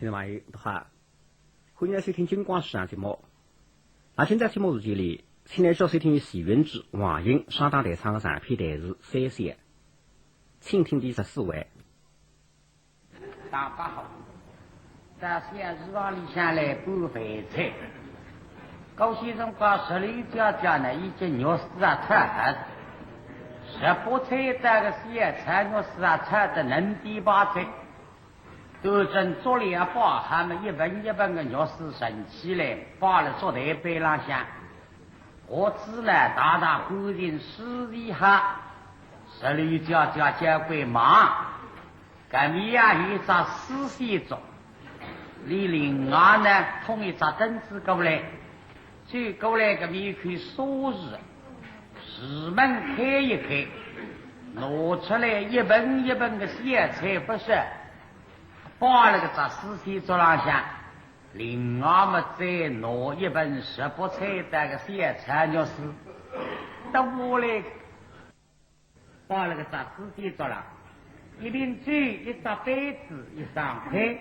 听众朋友的话，欢迎收听金光时尚节目。现在节目时间里，请来收听徐云之、王英上当台唱的上篇台词3线，请听第14位。大家好，在县市场里向来搬饭菜，高先生把十里家家呢已经肉丝啊炒好，18菜这个咸菜肉丝啊炒的能第8菜。都正做了把他们一份一份的肉丝盛起来，摆了桌台背浪向。我只呢大大欢迎私底下，十里家家交关忙。搿面呀有一只4线桌，你另外呢通一只凳子过来，最过来搿面可以锁匙，匙门开一开，拿出来一份一份的咸菜不是。摆了个在4线桌浪向，另外么再拿一份18菜的个咸菜肉丝，到我来摆了个在4线桌浪，一瓶水，一只杯子，一双筷，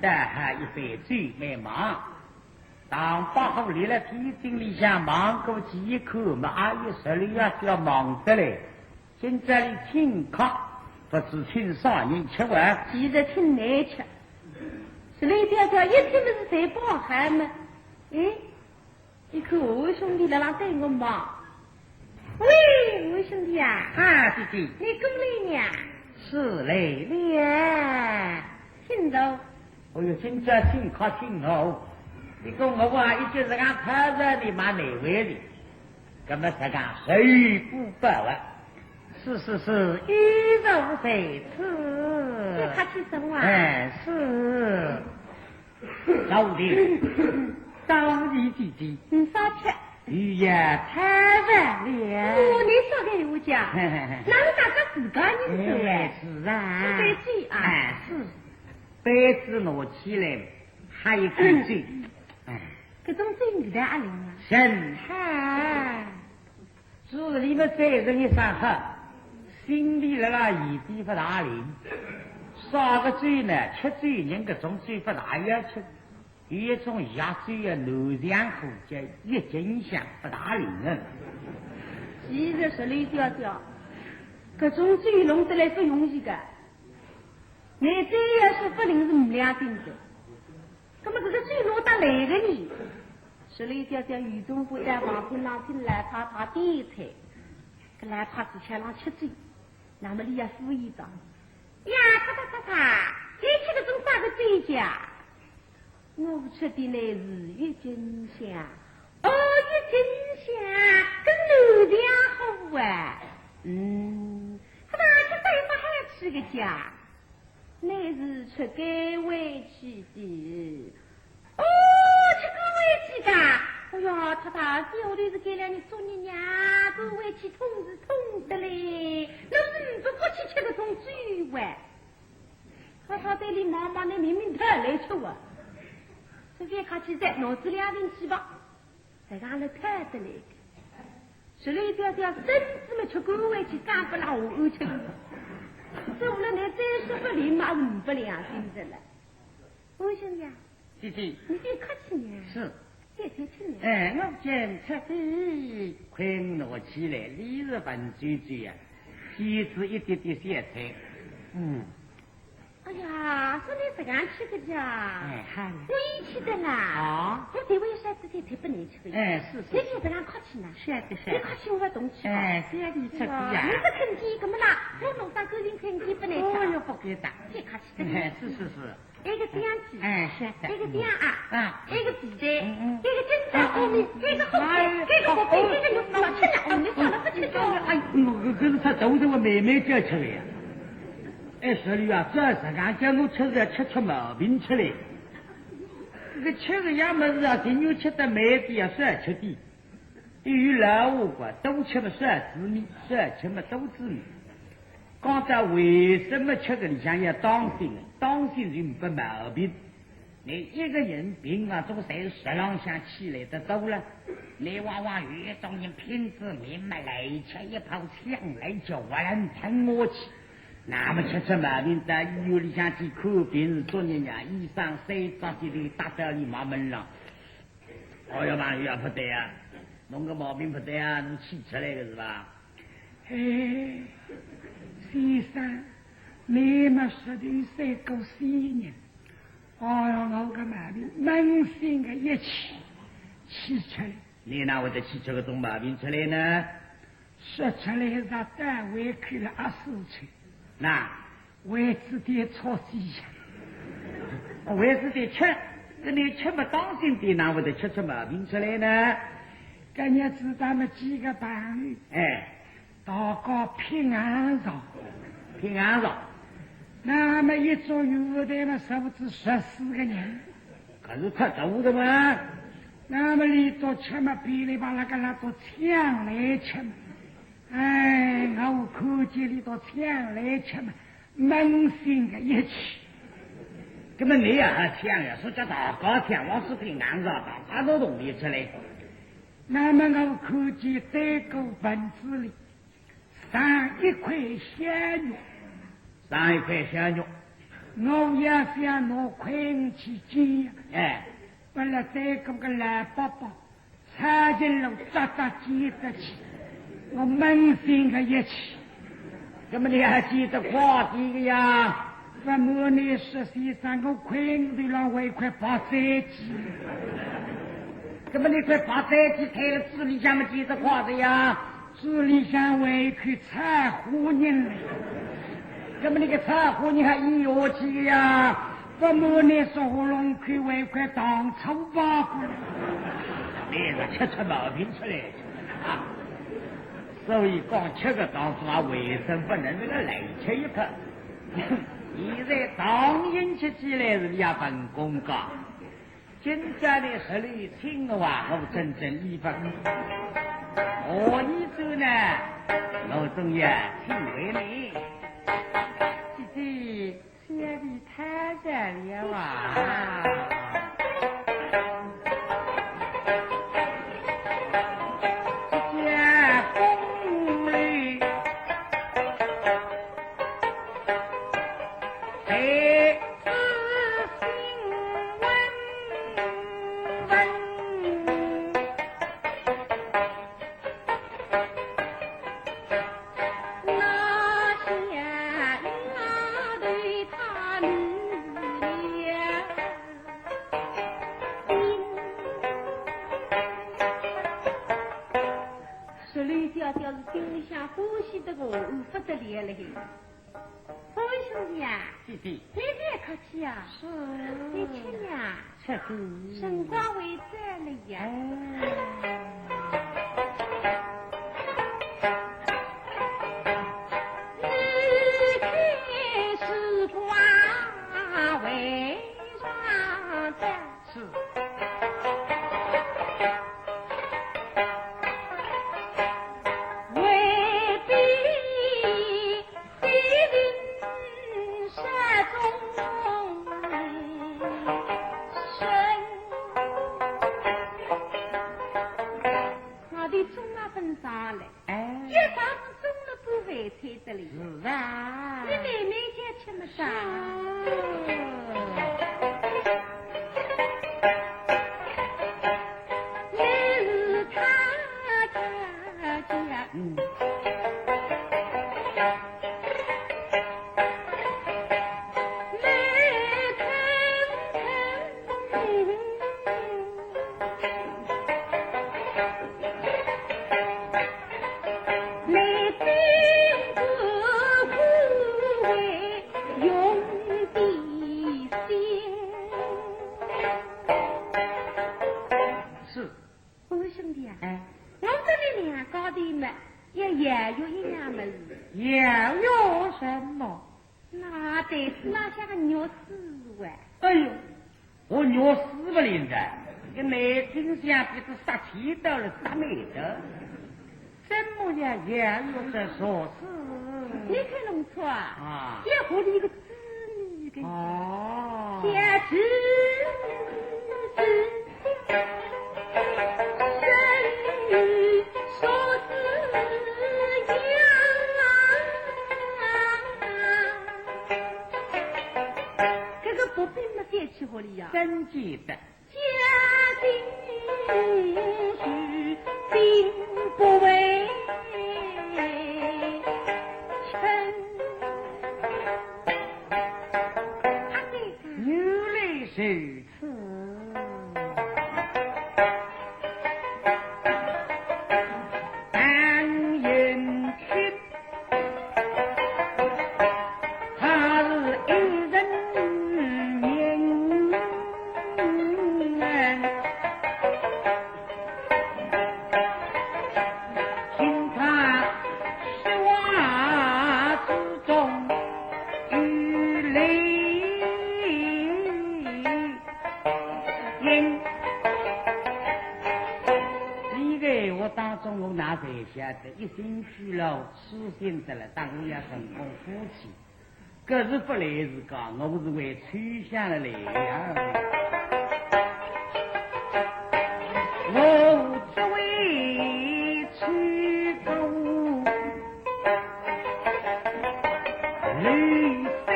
再还一杯水没忙。当把好离了皮筋里向忙过几口，么阿姨手里呀就要忙得来，现在里请客。不知请啥人吃完，其实挺难吃。是雷条条一天不是在包海吗？一个我兄弟来那对我忙。喂，我兄弟啊！弟弟，你过来呢？是来了。听到？我有今朝请客请好，你跟我话一就是俺拍着你妈哪位的，那么是讲谁不饱了？是，一肉在此。这客气什么啊？是。老弟，当你弟弟。你少吃。鱼也太晚了。你少给我讲。哪有大家自个人吃？是啊。杯子啊。是。杯子拿起来，还有口水。这种嘴你在哪里啊？神汉。是你们3人一上喝。心里了啦，一地不大灵，啥个罪呢？吃罪人个种罪不大要吃，有一种压罪啊，南江湖叫一斤香不大灵啊。其实是雷条条，这种罪弄得来不容易的，你这要是不灵是不良心的，那么这个罪弄得来个呢？是雷条条与众不在王平郎听来他第一菜，个来他之前让吃罪。那么你要敷衍着呀，你吃个种啥个嘴家？我吃的乃是郁金香，郁金香跟牛两好啊。他哪去对不还吃个家？乃是吃给委屈的。吃给委屈的。哎呀，他小的是给了你做你娘，都委屈痛是痛的嘞，那是不过去吃个种嘴哇。他对你妈妈那明明太来吃啊，这边看起在脑子2瓶去吧，在俺来太的嘞。这里条条真子们吃过委屈，干不让我吃。这我了你再说不灵嘛，是不良心的了。我兄弟啊，弟弟，你别客气呢。是。我见吃的快拿起来，里日本嘴嘴呀，皮子一点点咸菜。哎呀，说你这样吃个家，好了，我一起的啦。我对我有啥子菜不能吃的？是。你这样客气呢？是的。你客气我要动气。这样你吃的呀？你是啃鸡，怎么啦？我弄上狗人啃鸡不能吃。哟，不给打。别客气的。是。一个这样鸡，是的。一个这样一个皮蛋，一个蒸蛋后面，一个火腿，一个火腿，一个牛肉，吃了你算了不吃着。我可是他都是我妹妹叫吃的呀。十里啊，这是俺叫我吃的吃毛病吃来。这个吃个样么子啊，今牛吃的美的啊，少吃的。有老五个都吃么少吃米，少吃么都吃米。刚才为什么吃个里向要当心？当心人不毛病。你一个人病啊，都在食浪向起来的多了。你往往越种人品质明白来吃一泡香来叫人疼我去。那么吃毛病在医院里向去看病，昨日呀，医生谁早起头打到你妈门上。哦哟，朋友不对啊，弄个毛病不对啊，弄气出来的是吧？哎，先生，你们13岁过4年，哎呀，我个毛病满心的一气出来。你哪会得气出个种毛病出来呢？说出来是单位开了24岁，那位置的炒鸡呀，为是得吃，这你吃不当心的，哪会得吃出毛病出来呢？今日子咱们几个朋友，哎，到个平安上，平安上，那么一座院台嘛，差不多14个人。可是太多的嘛。那么里头吃嘛，噼里啪啦个那都抢来吃嘛。哎，我看见里头抢来吃嘛，满心的一气。根本你也抢呀，说叫大家抢，我是平安上，大家都同意出来。那么我看见这个盆子里上一块鲜肉，上一块鲜肉，我也想拿筷子去捡呀。哎，为了这个蓝宝宝，插进了扎捡得起，我满心的一气。根本你还记得夸几个呀？我莫你说先生，我筷子里浪我一块白菜鸡。根本你块白菜鸡抬了纸里向么记得夸的呀？纸里向我一块菜胡人来。根本你个菜胡你还一下去的呀？我莫你说我弄块我一块当臭包过来。你是吃出毛病出来啊！所以讲吃个当中啊，卫生不能这个来吃一口。现在当饮吃起来是也本公告，今家的河里听的话，我真正依不。我一走呢，我总要体会你。姐姐，先比太在了啊！弟弟，你别客气呀，是，你吃呀，吃的，辰光为在了呀。你看时光为上在是。是啊，你妹妹家吃么啥？你是他家，哪像个鸟屎哎！哎呦，我鸟屎不灵的，这个内听乡比这杀气到了杀没的，怎么样也有这说事？你看弄错啊！这屋里一个子女的哦，家子说是个不必没该去何里呀？真记得。家境许并不为臣。原来是此。一心去了，痴心得了，当然要成功夫妻。可是不来是讲，我是为吹响了来呀。我只为吹奏绿飞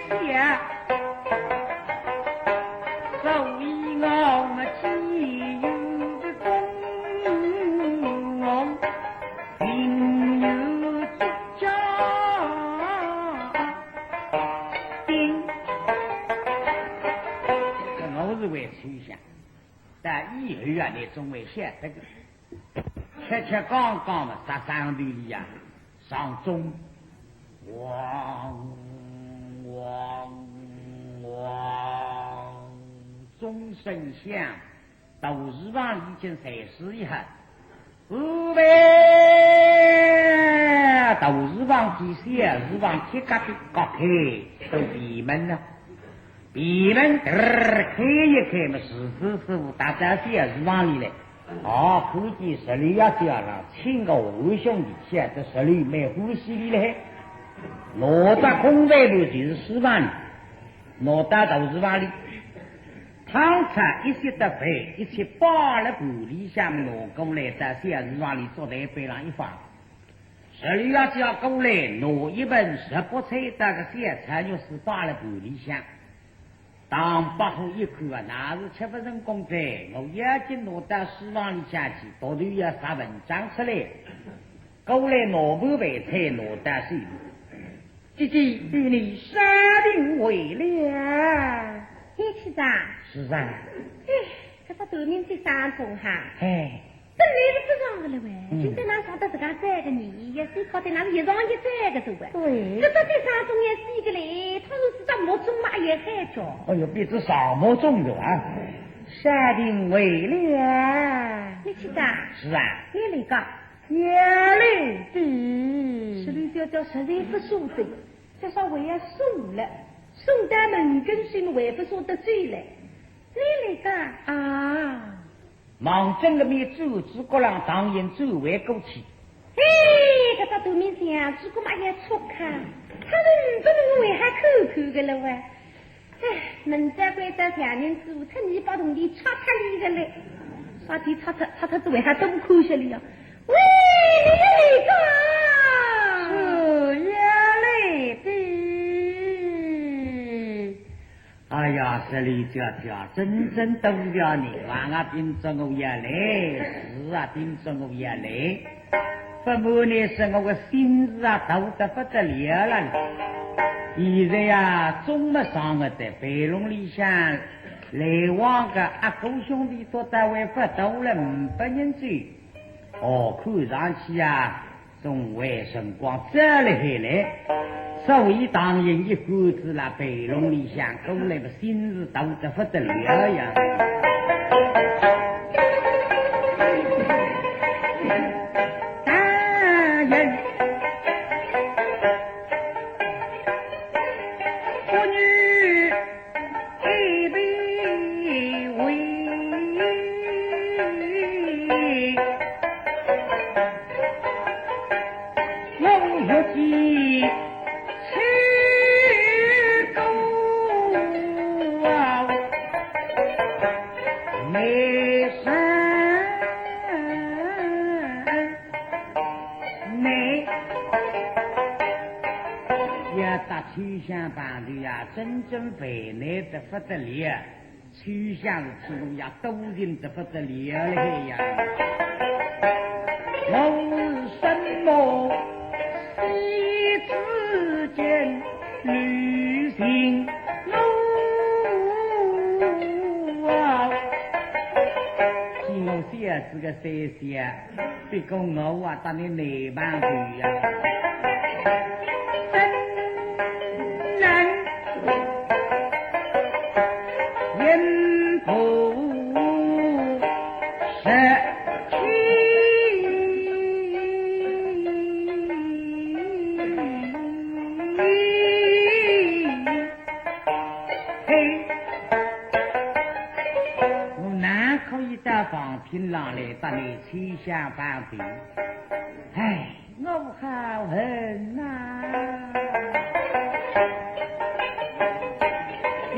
下，所以我既有的功。应有足家丁，我是为吹响，但以后啊，你总会晓得个。切刚刚嘛，上队里呀，上中，钟声响，到日房已经30一下。五位到日房之下，日房铁隔壁隔开都闭门了，闭门开一开嘛，师傅大家些日房里来，估计十里要这样了，请个五兄弟下这十里没呼吸里来，拿到空位路就是日房里，拿到日房里。汤菜一些的肥，一些扒了玻璃下面拿过来，在小日房里坐在背上一放。十里要叫过来，拿一盆18菜那个小菜肉是扒了玻璃下。当八后一看啊，那是7分钟工作，我眼睛拿到日房里下去，到头要杀文章出来，过来拿半杯菜拿到水里。姐姐与你杀定为了。天气长，是啊，这个对面的山中哈，本来是不上的了喂，就在那上到自家3个人，也是靠在那一上一3个走喂。对，这到底山中也是一个嘞，他说是到木中嘛也害着。哎呦，别是上木中的啊，山定为了。天气长，是啊，你来讲，眼泪的，十六娇娇实在不晓得，这稍微要送了。宋大门跟新还不说得罪来，你来个啊！忙正了面走，诸葛亮当然走回过去。这到对面上，诸葛嘛也错看，他们不能为还口口的了喂。能在关在前面子，趁你把同地擦擦一个嘞，啥地擦子为还都不可惜了呀？喂，你来个！是眼泪的。哎呀，这里叫真正都了你，娃啊盯着我也来，是啊盯着我也来，不瞒你说我个心事啊抖得不得了了。现在呀，总没上个在白龙里向来往个阿哥兄弟都单位不多了500人左右，看上去啊，总为辰光这了下来。所以当然一股子啦，白龙里向过来的心事抖得不得了呀。大人，妇女一杯为，我有计。没事。真正为难的不得了，趋向是其中呀多人的不得了了呀。我是什么西之间旅行路啊？听我写这个写写，别讲我啊，当你内帮去呀。平浪来把你吹向半边，哎，我好恨呐！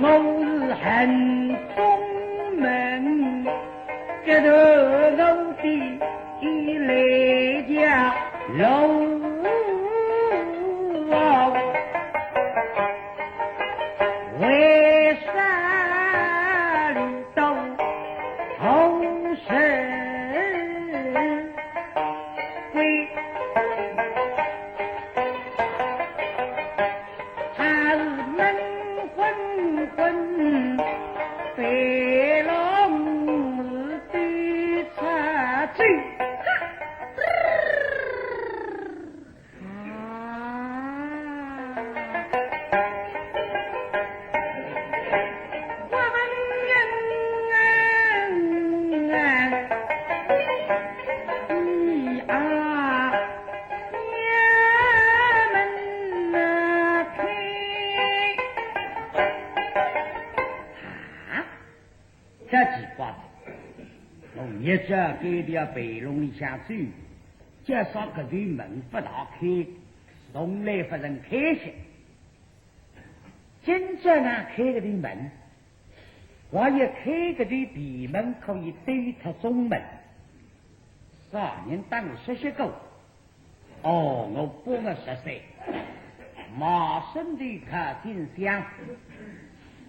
我是恨中门这头楼的一来家楼啊，为啥里头后生？这给的北龙里下去，介绍个对门不打开，从来不人开心。真正呢开个对门，我也开个对闭门，可以对他中门。少年当17个，哦，我帮了10岁，马上对他进香，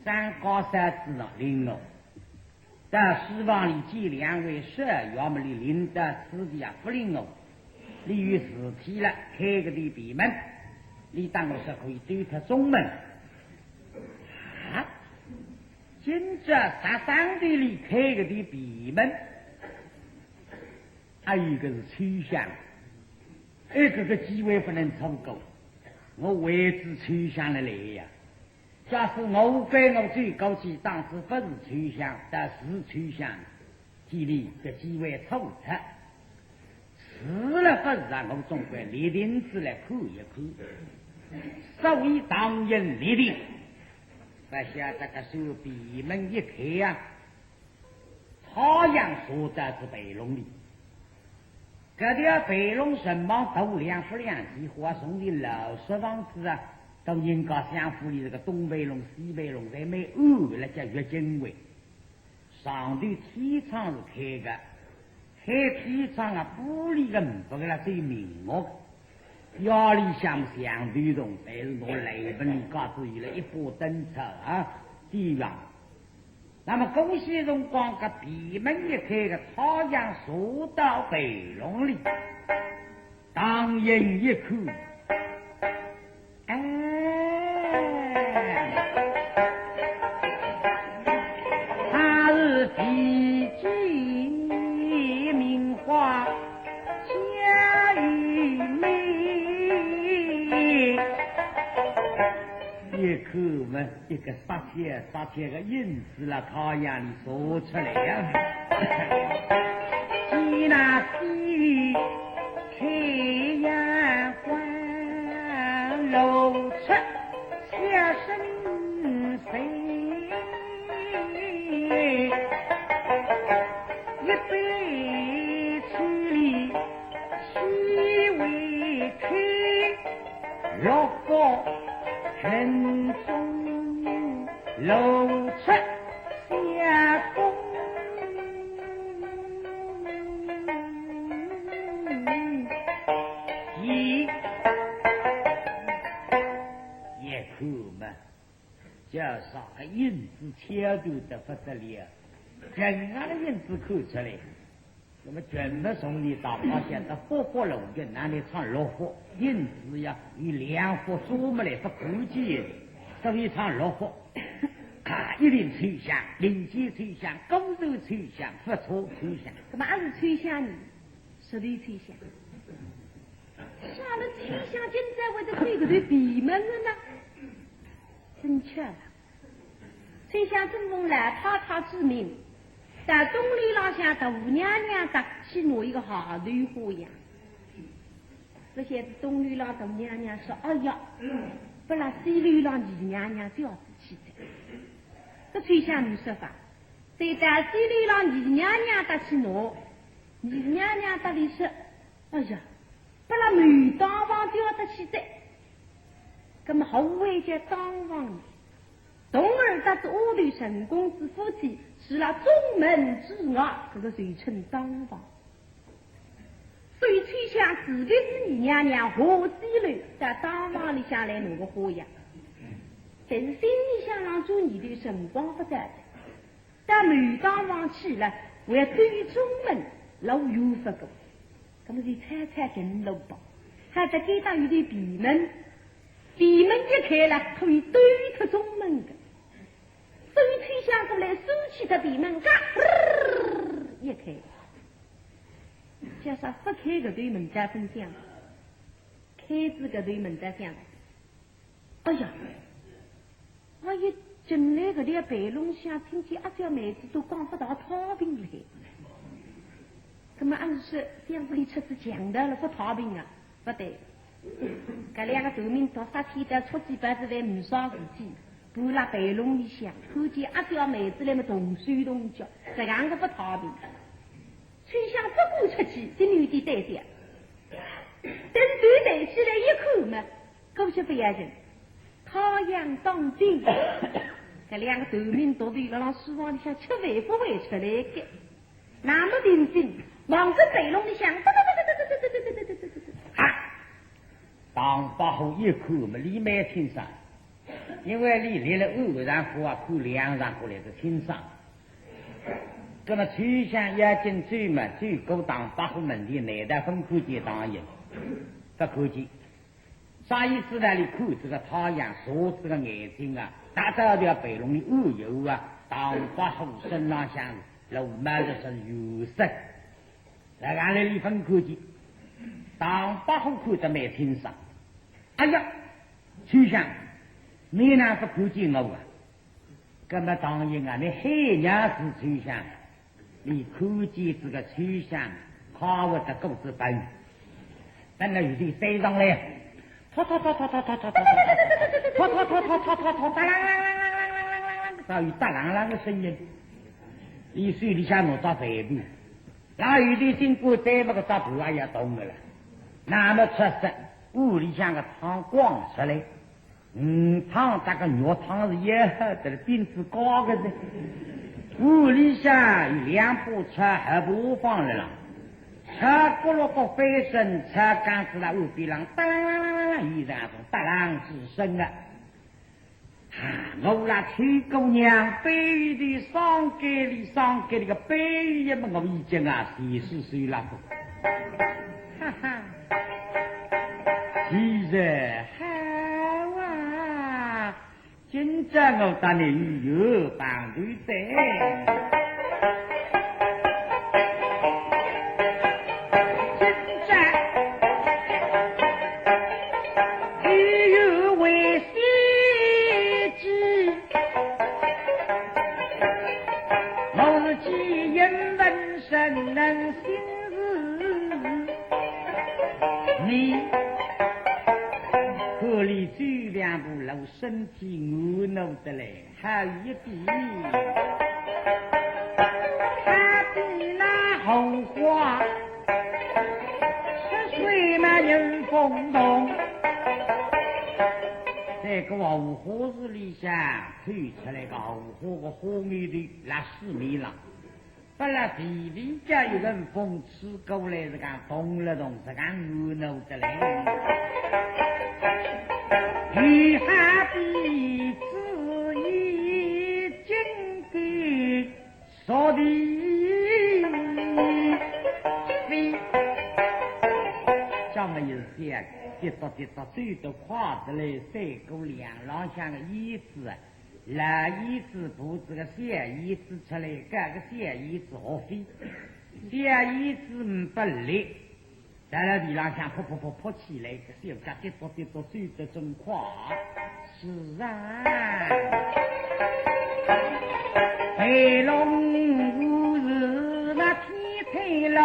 山高山之上领我。在希望里见2位12月么里领的自己不领我，你于事体了开个的闭门，你当我是可以对他中门啊？今这13的里开个的闭门，还有一个是趋向，一个机会不能错过，我为之趋向了来呀。假使我跟我最高级当时不是趋向，但是趋向，体力的机会错失，死了不是让我总归立定子来看一看，所以当人立定，不晓这个手闭门一开呀，太阳所在是北龙里，这条北龙什么都2夫2妻花送的老实房子啊。都应该相互的这个东北龙、西北龙，在每2了叫月经位。上头体场是开的，开体场啊，玻璃的不给他最明目，压力相对动，但是我内本里告诉你了，一把灯车啊，地方。那么恭喜中光个闭门一开个太阳射到北龙里，当人一看。他是笔记名画佳玉美，一口嘛一个杀切个印子了，他让你说出来呀。既那西开阳关露出下身谁一杯曲里虚为开落个人中露出下宫银子切度的不得了，正啊的银子看出来。那么全部从你到发现的活活龙就拿来唱落火，银子呀以两火做么来不估计，所以唱落火。啊，一定吹响，领结吹响，勾手吹响，不错吹响。怎么还是吹响呢？实力吹响。下了吹响，现在为了这个对闭门了呢？真巧了，吹响正逢来太太之命。在东里老乡大娘娘搭起挪一个好绿花样，这些东里老大娘娘说：“哎呀，不然西里老二娘娘就要起来。”这吹响没说法，对在西里老二娘娘搭起挪，二娘娘搭里说：“哎呀，不然女当王就要得起来。”那么后位叫当王呢？童儿搭是阿吕神公子夫妻，是了宗门之外，这个谁称当王？所以吹响指的是你娘娘何西楼在当王里下来弄个花样，但是心里想让做你的神光不在的，但每当王去了，我要对宗门老有不够，那么就猜猜跟老包，还得给他一对闭门，闭门一开了，可以对他宗门的。所以吹响过来，收起的闭门，嘎，一开，加上不开个对门在分享，开这个对门在响。哎呀，我一进来个连白龙乡，听见阿娇妹子都讲不到逃兵来，那么按说巷子里吃是强的了，不逃兵啊，不对，这两个头名到啥天的出几百子来没少自己。不拉白龙里向，看见阿娇妹子来么同睡同觉，这样个不逃避。吹响不顾出去，这女的带点，但是对带起来一看嘛，可惜不要紧，太阳当顶，这两个头名都对了，让书房里向吃饭不会出来的，那么定睛望着白龙里向，啊！当八后一看嘛，立马听上。因为你立了偶然户啊，看两上过来是清爽。那么吹响要进最嘛，最高当八户门的内大分科技当人，不科技。啥意思呢？你看这个太阳所这个眼睛啊，大家都要背龙的偶有啊，当八户身上像老妈的是有色。来看来你分科技，当八户看得蛮清爽。哎呀，吹响。你那不看见我啊？那么当然啊，你海娘子吹响，你看见这个吹响，看我的狗子笨，等了有点飞上来，拖，到有打啷啷的声音，你水里向弄到肥皮，然后有点经过再不个打头也动的了，那么出色，屋里向个汤光出来。汤这个肉汤是也好的，饼子高个的，屋里向有两把车还不放了，车咕噜咕飞身，车杆子在屋边上当一然种大浪之声啊！我那崔姑娘背的上街里上街那个背也么我已经啊40岁了，哈哈，其实今朝我带你有帮队在，今朝你有为先知，我是既因闻神能心事，你可里走两步路，身体饿弄得来，还有一比，他比那后花10岁嘛人风动，这个后花是里向推出来个后花个花面的那4米了，不然地里家有人风吹过来是讲动了动，是讲饿弄得来。雨下的子意，跌倒，最多跨得来3个两浪向的椅子啊，老椅子布置个小椅子出来，盖个小椅子学费，小椅子不力，在那地浪向扑起来，个小家跌倒，最多真跨，是啊，飞龙是那天台楼。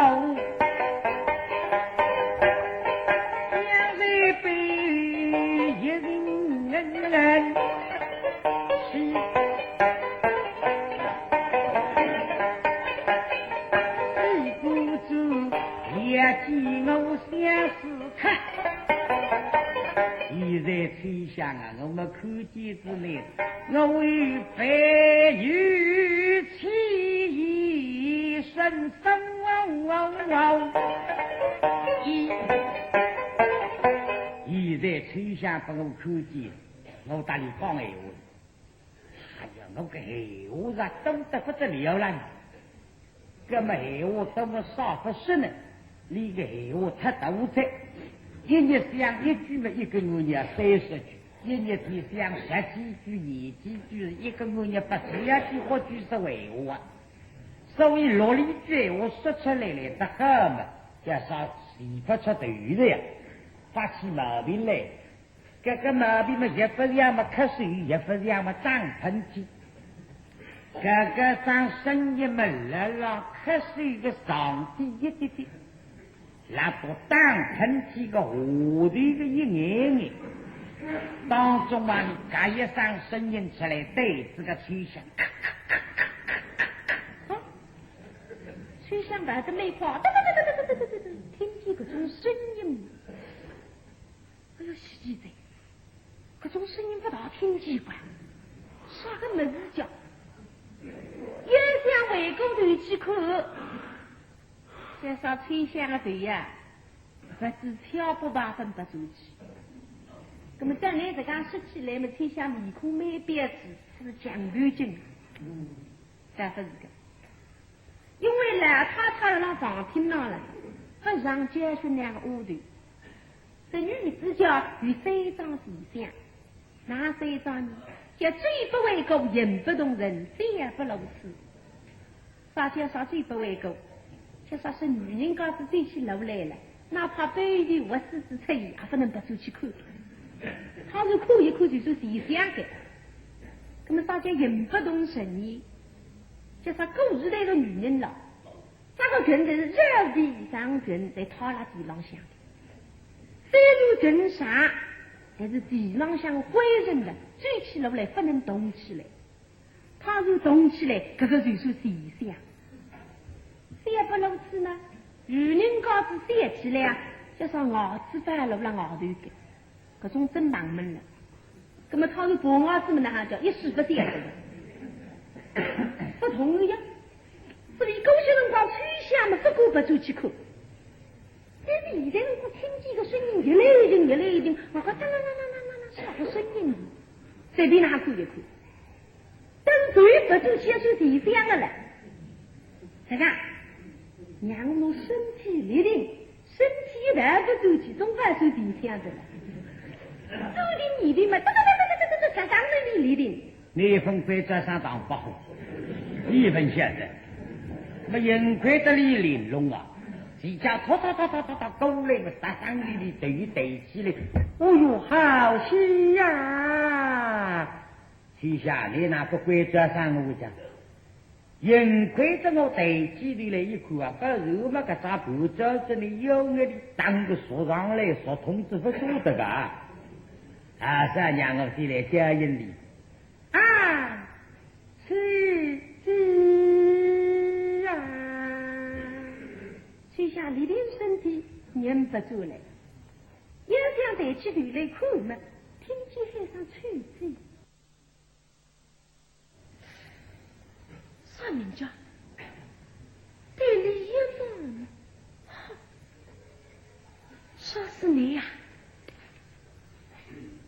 现在吹响啊，我们看见之内，我为白玉起身现在吹响把我看见，我打你讲闲话。哎呀，我个闲话啊，懂得不得了了。这么闲话怎么少不是呢？你个闲话太多菜。一日讲一句嘛，一个月要30句；一日提讲10几句、20几句，一个月要8句或句是闲话。所以6里句我说出来了，得好嘛，叫啥洗不出头的呀，发起毛病来。这个毛病嘛，一不样嘛瞌睡，一不样嘛长喷嚏。这个上声音嘛，啦瞌睡个上低一点点。那不当喷嚏个下头个一眼，当中嘛，你嘎一声声音出来，对这个吹响，吹响把这梅花，听见这种声音，哎呦，奇怪，这种声音不大听见过，啥个么子叫？也想回过头去看。这上吹响的队呀，不知挑不把分不出去。那么这眼子刚说起来嘛，吹响面孔没别致，是蒋头精。但不是个，因为老太太让房厅上了，不让教训两个屋头。这女子叫与3张地相，哪3张呢？叫嘴不为过，言不动人，也不露齿。啥叫啥嘴不为过？就说是女人家子最起楼来了，哪怕背地无私之出也不能不出去看。他是看一看就是地相的，那么大家言不动神意，就说古时代的女人了，这个裙子是热地上裙在套拉地浪向的，虽如裙纱，但是地浪向灰人的，追起楼来不能动起来，他是动起来，这个就是地相。也不如此呢，女人家子写起来啊，就说牙齿翻落了牙头的，这种真忙闷了。那么他是破牙齿们那叫一时不写的，不同意呀。所以狗血人光吹响嘛，不过不出去看。但是现在我听见个声音越来越近，我说当啥个声音？随便拿看一看，等谁不就接受地相的了？这个。让我身体力定，身体一来不走起，总不受地相的了。走的你的嘛，当然的力定。你分规则上当不好，一分现在，那人亏得里玲珑啊，几家拖勾来个打上里对起来，哦哟，好戏呀！天下你那个规则上我讲。人亏着我对起的来一看啊，把肉嘛个啥不着这里有眼的当个说上来说通知不说的吧？啊，三娘我起来教引你啊，是啊，吹下立定身体，忍不住了，也想抬起头来看嘛，听见海上吹嘴。啥名叫？对你一梦，说是你呀、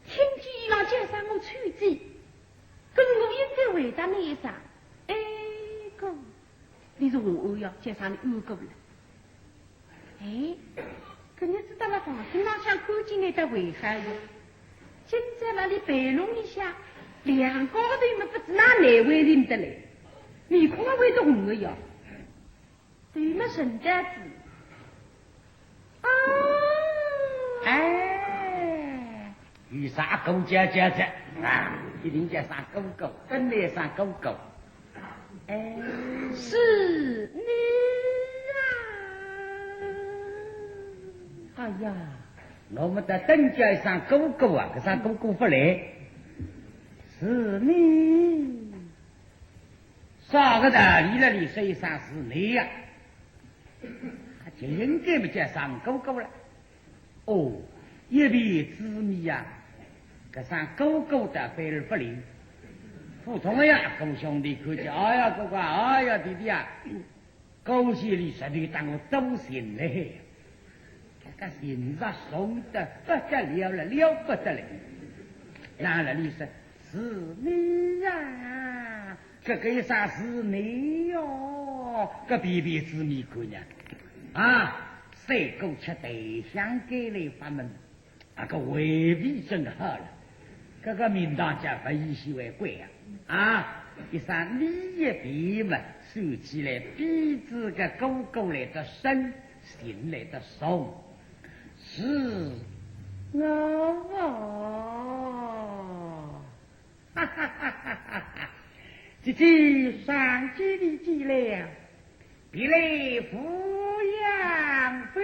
听见伊拉介绍我吹嘴，跟我应该回答你一声，哎哥，你是我要介绍你二哥了。哎，可你知道了，房顶上想看见那的危害哟。现在那里白龙里下，两高头们不知哪哪位认得来，面孔还会动的哟。对么圣诞子，有啥狗姐姐子啊？一定叫上狗狗，本来上狗狗。是你哎呀，我们的等叫上狗狗啊，可上狗狗不来。是你，啥个道理了？你说一声是你呀、就应该不叫上狗狗了。哦，一笔之谜呀，可上狗狗的贝尔不灵。普通的呀，狗兄弟看见，哎呀哥哥，哎呀弟弟啊，狗血里实在当我走心嘞。这个心上松的不得了了，了不得了。那了你说是你呀、这个一啥是你哟？这比比之谜姑娘啊，谁狗吃对象给了他们，那个未必真好了。这个民党家不以稀为贵啊！一上你也比嘛，说起来比这个狗狗来的深，心来的松。是我，哈哈哈哈哈哈！姐姐上几里几了，别来抚养费。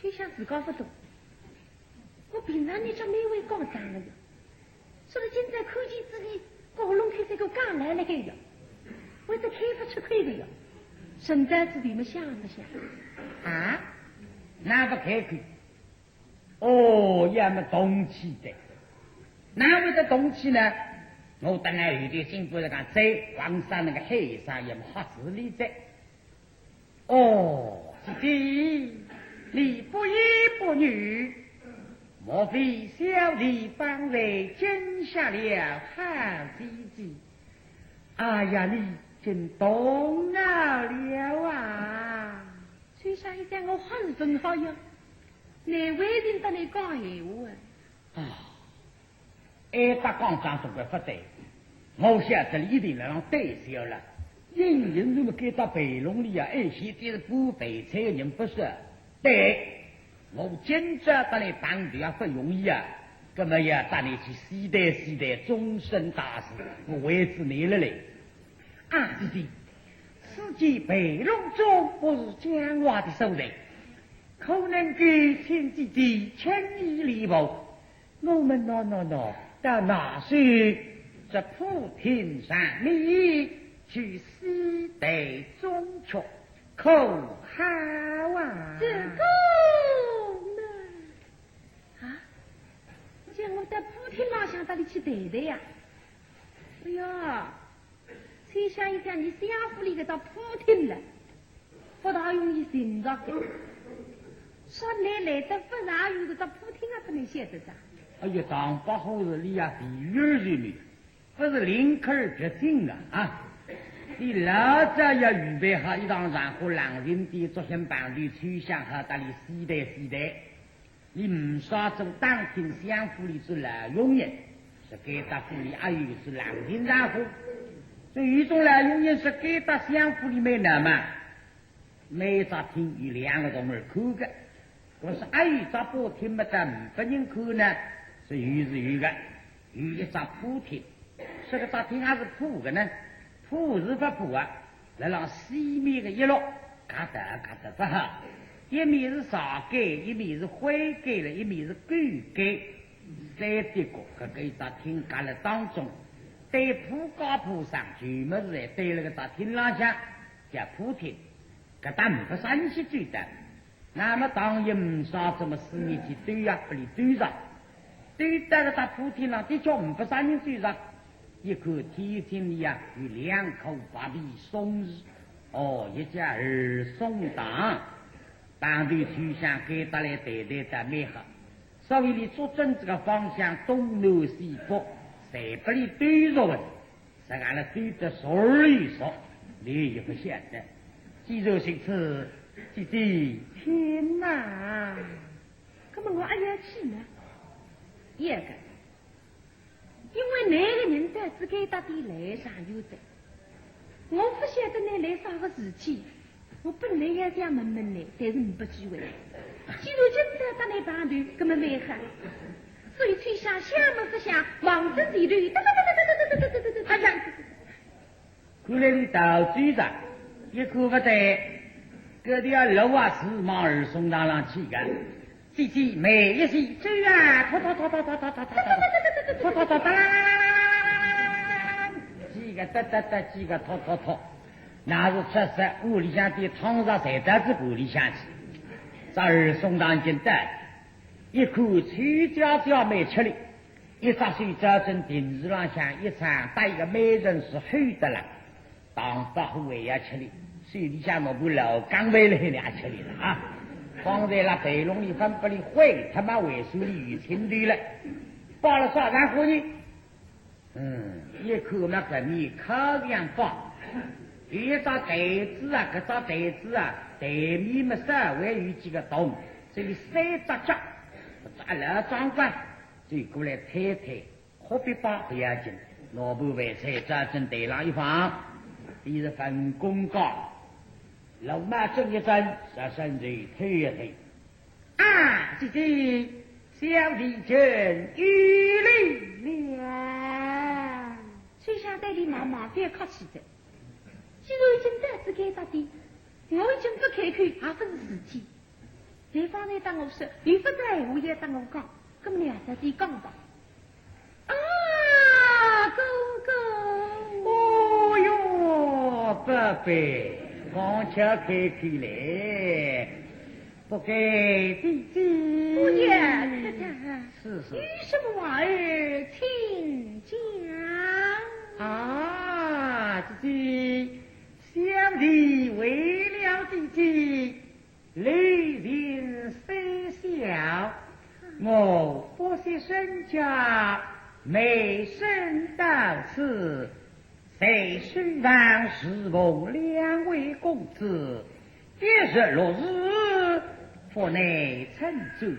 谁想自个不懂？我平常你叫每位高长了哟，说了现在看见自己高龙开这个刚来了个哟，为了开不吃亏的哟，圣诞子你们想不想？啊？那不开口？哦，要么动气的，哪会得动气呢？我当然有点辛苦的讲，在皇上那个海上也没好事理在。哦，姐姐，你不一不女，莫非小弟帮为惊吓了好姐姐？哎呀，你真动脑了啊！崔上一讲我很分好哟，哪位人得你讲闲话啊？挨打刚讲总归不对，我晓得一定来让对消了。人人都给到北龙里啊，而且这是不肥菜的人不是？对，我今朝到你当地啊不容易啊，那么要带你去西代终身大事，我为之你了嘞。啊，弟弟，此际北龙中不是讲话的手人，可能给请弟弟千里礼物。我们喏，到那时这普天上里去西代中阙，可好啊？这个呢？啊？叫我在普天老乡那里去对的呀？哎呀！崔想一想，你相府里个到普天了，不大容易寻着的。说来得不大有个到普天啊，不能写得着。哎呀，当不好是你呀，地狱人民，不是林克尔决定啊！你老早要预备好一趟然后狼人的作兴伴侣去向和大理西代，你唔少做当天相府里是老用人，是给他府里还有是狼人然后。这一种老用人是给到相府里面的嘛，每早听有2个多门口的，可是还有一早不听不得不人口呢，是有的，有一早普听，这个早听还是普的呢，普是不普啊？来让西面的一落，嘎得不好，一面是少改，一面是灰改了，一面是狗改，3个这个一早听嘎了当中。对铺高铺上，全部是在对那个大厅廊下叫铺厅，搿搭不山西最的。那么当然唔少这么4年级对呀，不离对上，对到个大铺厅上，的确不山人对上。一口天厅里呀，有2口白皮松日，哦，一家儿松党，当地去向给到来对的美好。所以你做正这个方向，东南西北。谁不里对着问，是俺了对着所有说，你也不晓得。肌肉性子姐姐，天哪！那么我还要去呢？一个，因为那个人在只给到底来上有的，我不晓得你来啥个事体，我本来要想问问你，但是没机会。既然今朝到你旁头，那么蛮好，所以吹响响么不响，望着前头，哒哒哒哒哒哒哒哒哒哒，哎呀！看来你到嘴上也看不得，这条路啊是往二松堂上去的。姐姐每一时走啊，拖拖拖拖拖拖拖拖拖拖拖拖啦，几个哒哒哒，几个拖拖拖，那是确实屋里向的汤上才到这屋里向去。这二松堂进的，一口吹家家没吃力，一只手照正电视上向一场带一个美人是黑的了。当大户也要吃力，水里向我不老刚回来也吃力了啊！放在那背笼里分不里会他妈为手里与清对了，包了啥干活呢？一口那个米烤样包，一张袋子啊，这张袋子啊，袋米么稍微有几个洞，这里塞着脚，这老长官就过来推推，何必包不要紧，萝卜白菜照正袋上一放。第一份公告，老妈正一正，小身子推一推。啊，姐姐，小弟君遇礼了。水下带你妈妈别客气的，既然已经在此该到底，我已经不开口，也不是事体。对方在当我说，有不在我也当我讲，咁么两只地讲吧。啊，哥哥，哦哟，宝贝，刚巧开口来，不该弟弟。姑爷，太太，是是。有什么话儿请讲。啊，姐姐，小弟为了弟弟，泪尽虽小，我不惜身家，美身到此，谁须让侍奉两位公子，16日不内称住，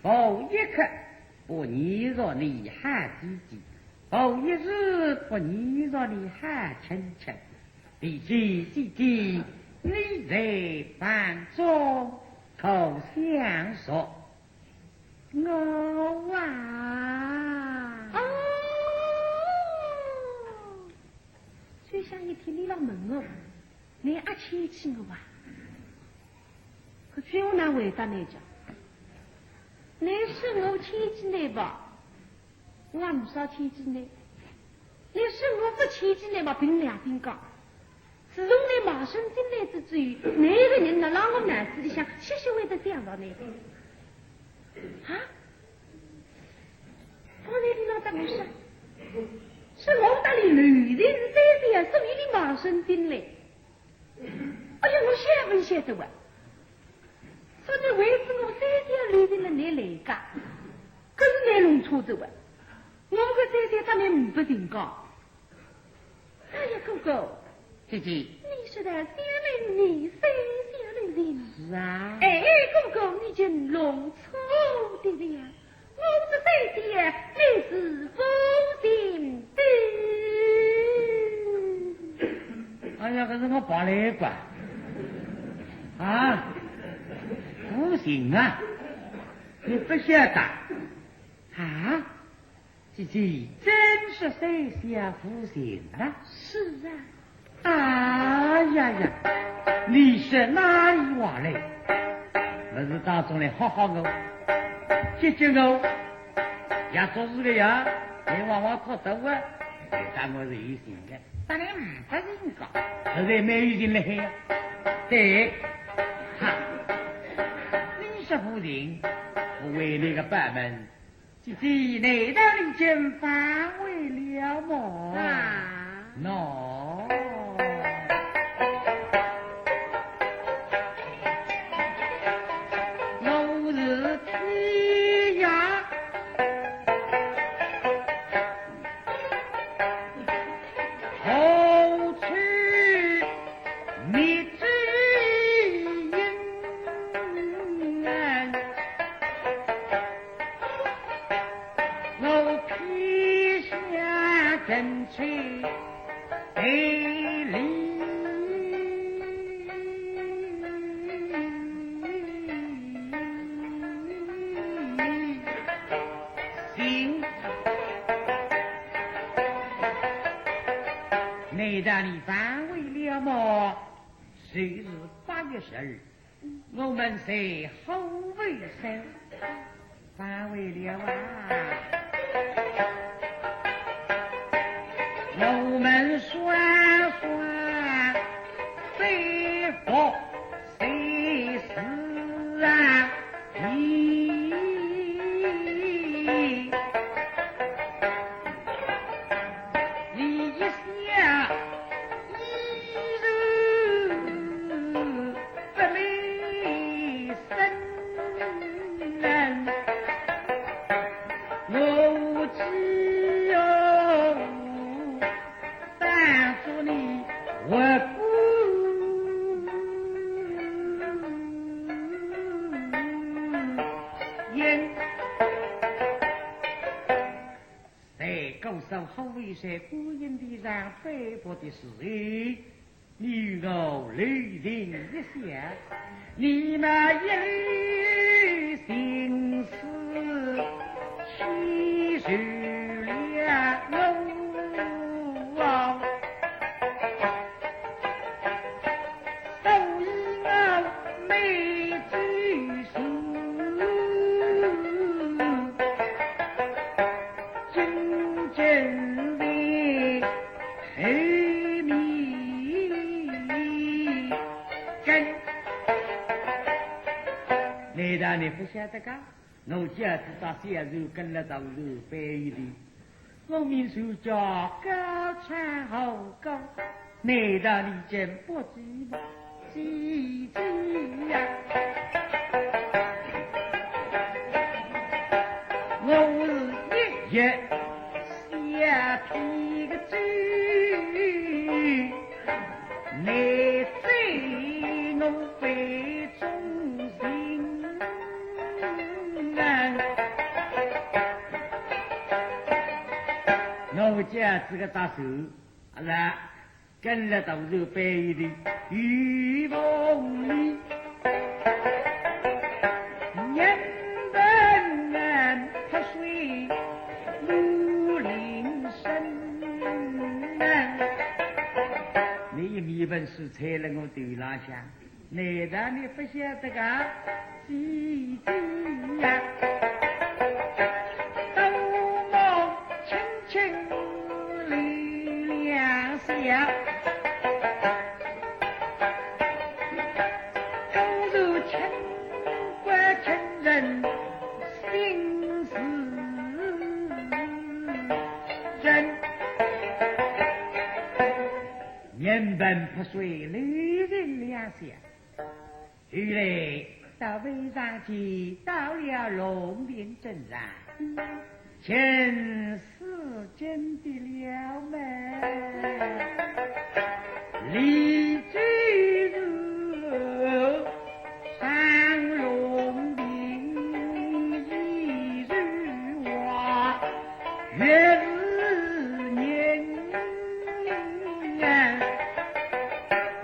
后一刻不你若你喊弟弟，后一日不你若你喊亲亲，弟弟，你在房中头相说，我啊，最想一天你老问我，你阿亲亲我啊？可最后难回答你讲，你是我亲亲的吧？我也不少亲亲的。你是我不亲亲的吧？凭良心讲，自从你马上进来之后，哪个人能让我脑子里想细细微的想到你？啊？刚才你老大我说，是我打里女人在这，所以你马上进来。哎呀，我晓不晓得哇？说你为什么三天留在了你来家？可是你弄错的哇！我个三天他们不听讲。哎呀，哥哥，姐姐，你说的小人你三小人。是啊。哎，哥哥，你就弄错的了。我是三天，你是负心的。哎呀，可是我跑来过啊，不行啊，你不晓得啊？姐姐真是三下负心啊！是啊。哎呀呀，你是哪里话来？不是当中来好好我，接接我，也做事的呀，你往往拖头啊，但我是有心的，当然不人讲，实在没有心来呀。对，哈，你是夫人，我为那个板门，姐姐难道你真反为了我？啊， 喏。我是天涯，后去觅知音。争取对立。内让你反为了么？虽日8月10日，我们是后为生，反为了啊！我们算算，谁福谁死啊？后为谁孤影地上飞薄的事业，你与我雷霆一下，你们一缕心思细数了我，所以我没拘束。你不晓得个？我家知道小时候跟了当时背一的，我名书叫高川后高，难道你真不记呀？我是一日下皮个嘴，难追我非忠心。我家这个大手，是跟了都是背的御风里，人本喝水如林深。你一米本书踩了我对拉下，难道你不晓得个几呀？公主情关情人心思真，人本不遂女人两下，后来到魏上去到了龙陵镇上，前世真的了门，李居如上龙陵一日话，月日年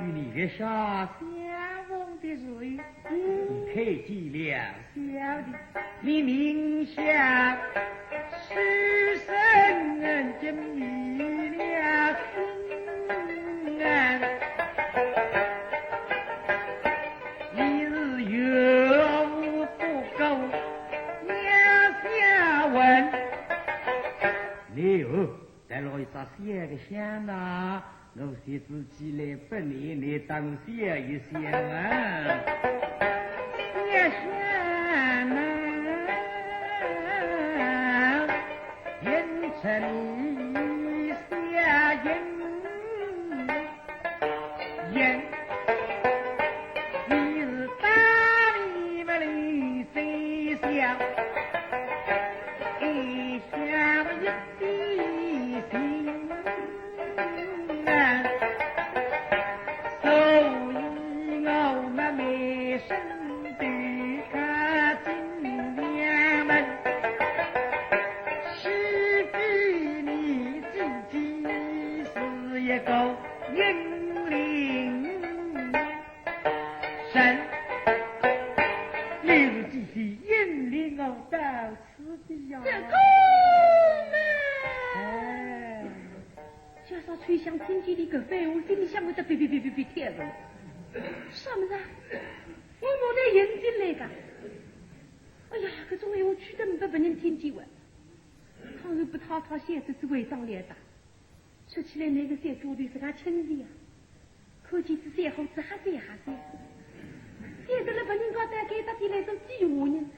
与你月下相逢的日语，你开起了笑的，你明晓是生人间迷了心啊！一日有不够两下问，你再落一张写个香呐，我写自己来不你当写一想啊，写香呐。城下人你是大你们的谁笑，一笑一滴心啊，所以我们没生对看金娘们。一个引领神，你是继续引领我到此地呀。这公啊！加上吹响天机的个废物，心里想我的别贴着。什么子？我没得眼睛来个。哎呀，这种闲话取得不被人听见完。倘若不讨现实是违章来的，说起来那个三猪的是他亲戚呀，可见是三猴子还是还是。现在了把人家带给他的来种计划呢？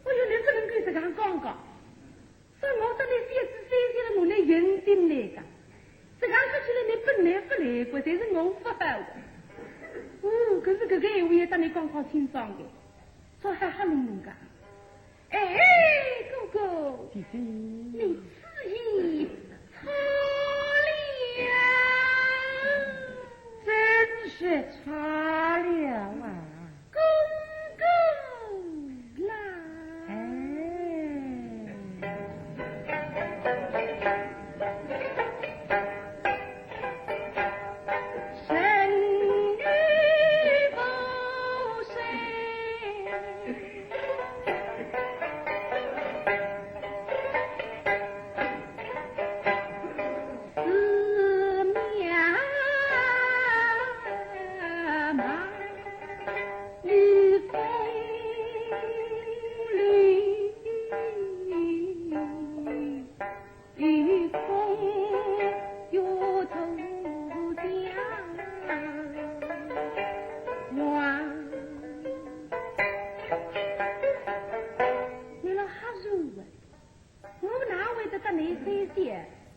我有你不能跟这样讲讲，说我这里三子三岁了，我来认定来个，这样说起来你本来不来过，但是我不好的。哦，可是这个闲话也当你讲好清爽的，说还哈弄弄个。哎，哥哥，姐姐，你此意错了，真是差了啊！公公来。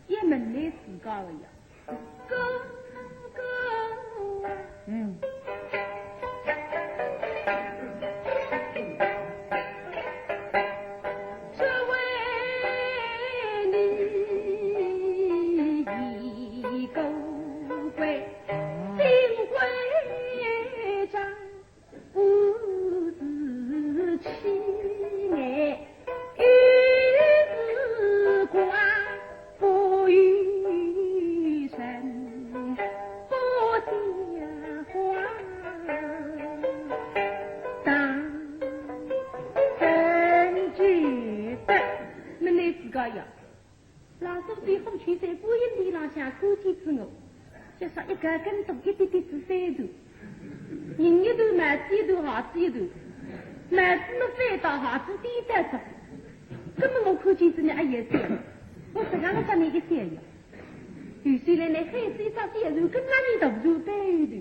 也门来自高了呀，哥哥，这为你一个归，定归章，不自欺爱。老祖对风吹在观音地上向看见之后，就说一个跟头一点点子三头，人一头麦子一头，耗子一头，麦子么翻到，耗子颠倒着。根本我看见子呢也有三，我这样的跟你一三样。有虽然那孩子一张三头，跟那里头头白头，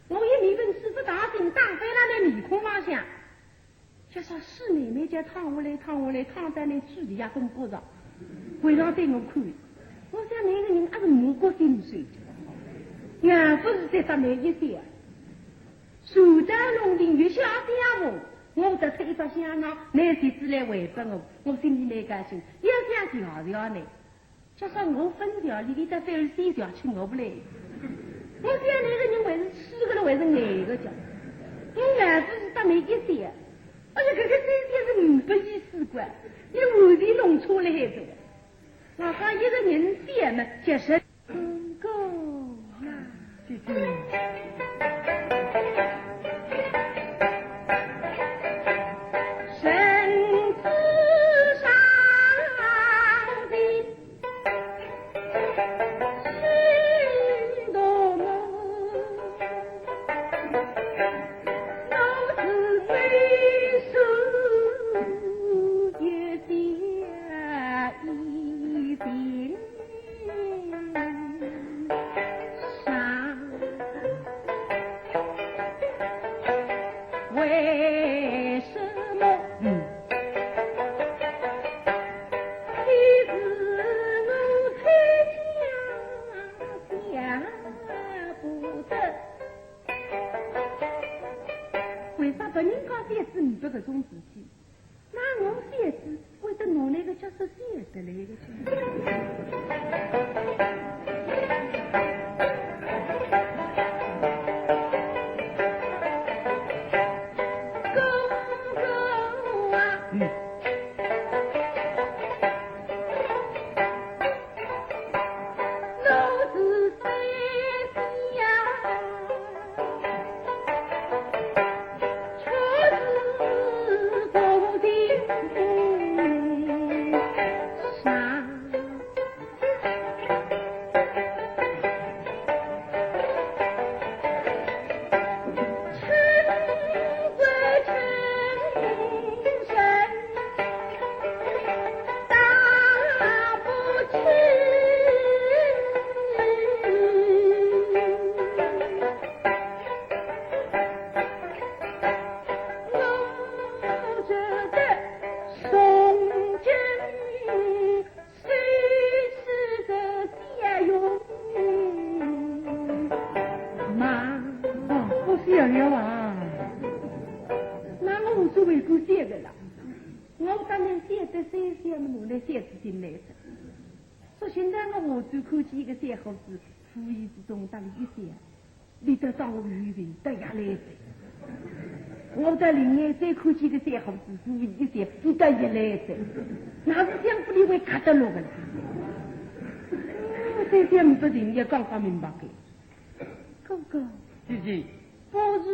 我一面问师傅大心打在那的面孔方向，就说师妹妹就躺下来，躺在那猪底下风锅上。围绕对我看，我想那个人还是我国心碎，俺不是在说那一些，树在龙庭月下家务，我得出一把香囊，那谁子来回报我，我心里没高兴，要想调呢，就说我分条里头反而3条吃我不来，我想那个人还是吃个了，还是挨个叫，俺不是说那一些，哎呀，这个3天是500亿事关。你完全弄错了还是？我讲一个人点嘛，就是公公呀，姐姐，身子上的许多梦，都是为数。一点一点。了啊！那我无所谓过写的了，我当然写的谁写么我来写字进来的。说现在我最看起一个小伙子，无意之中打了一些，你得上我语文得下来的。我在另外再看起一个小伙子，无意一些不得一来的，那是想不里会卡得落的了。这些不人也刚刚明白的。哥哥，姐姐，不是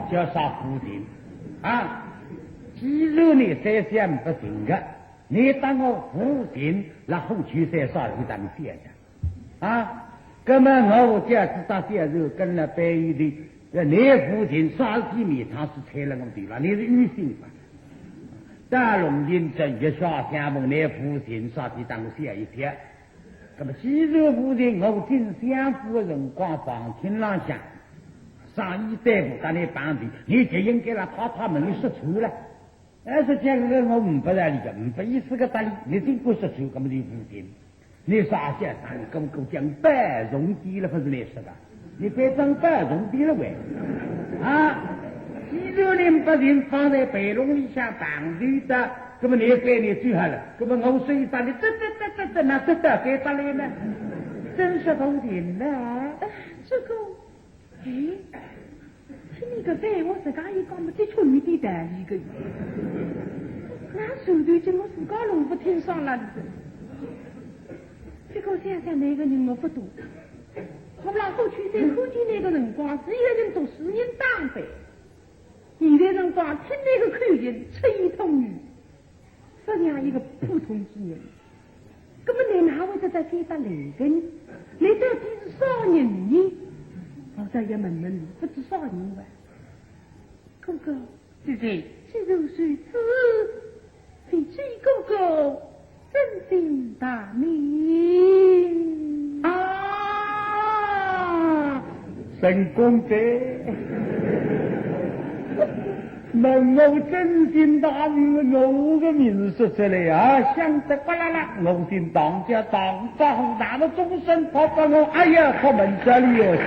叫啥夫人啊？既然你这些不行的，你当我夫人，然后去再啥一当写的啊？那么我家知道写肉跟了白玉的，你夫人啥子米他是拆了我的了，你是女性吧？大龙认真一耍相梦，你夫人啥子当写一天？那么昔日夫人我听相夫人光放听浪想。上一代不把你帮的，你就应该让他们你说出来。是讲个我不让你个，不意思个道理，你真不说出，咁么你不听。你啥些啥你跟我讲百容低了，不是你说的？你别讲百容低了喂啊！既然你把人放在白龙里向当地的，那么你给你最好了，那么我说一声，你这那这给打来呢？真是头甜的啊！这个。哎，听你个饭，我自家也讲不得出你的道理个。那手头叫我自家弄不听上了的。这个想想那个人我不懂，后来后去在看见那个辰光，是一个人读书人当班，现在辰光听那个口音出一通语，实际上一个普通之人。那么你哪会得在给他来个呢？你到底是啥人呢？我这也问问你，不知啥人吧？哥哥，姐姐，既如谁知，非知哥哥真心大名啊！沈公子，能我真心大名，我个名说出来啊，想得呱啦啦，我姓当家当张，那么终身跑把我，哎呀，跑门这里要去。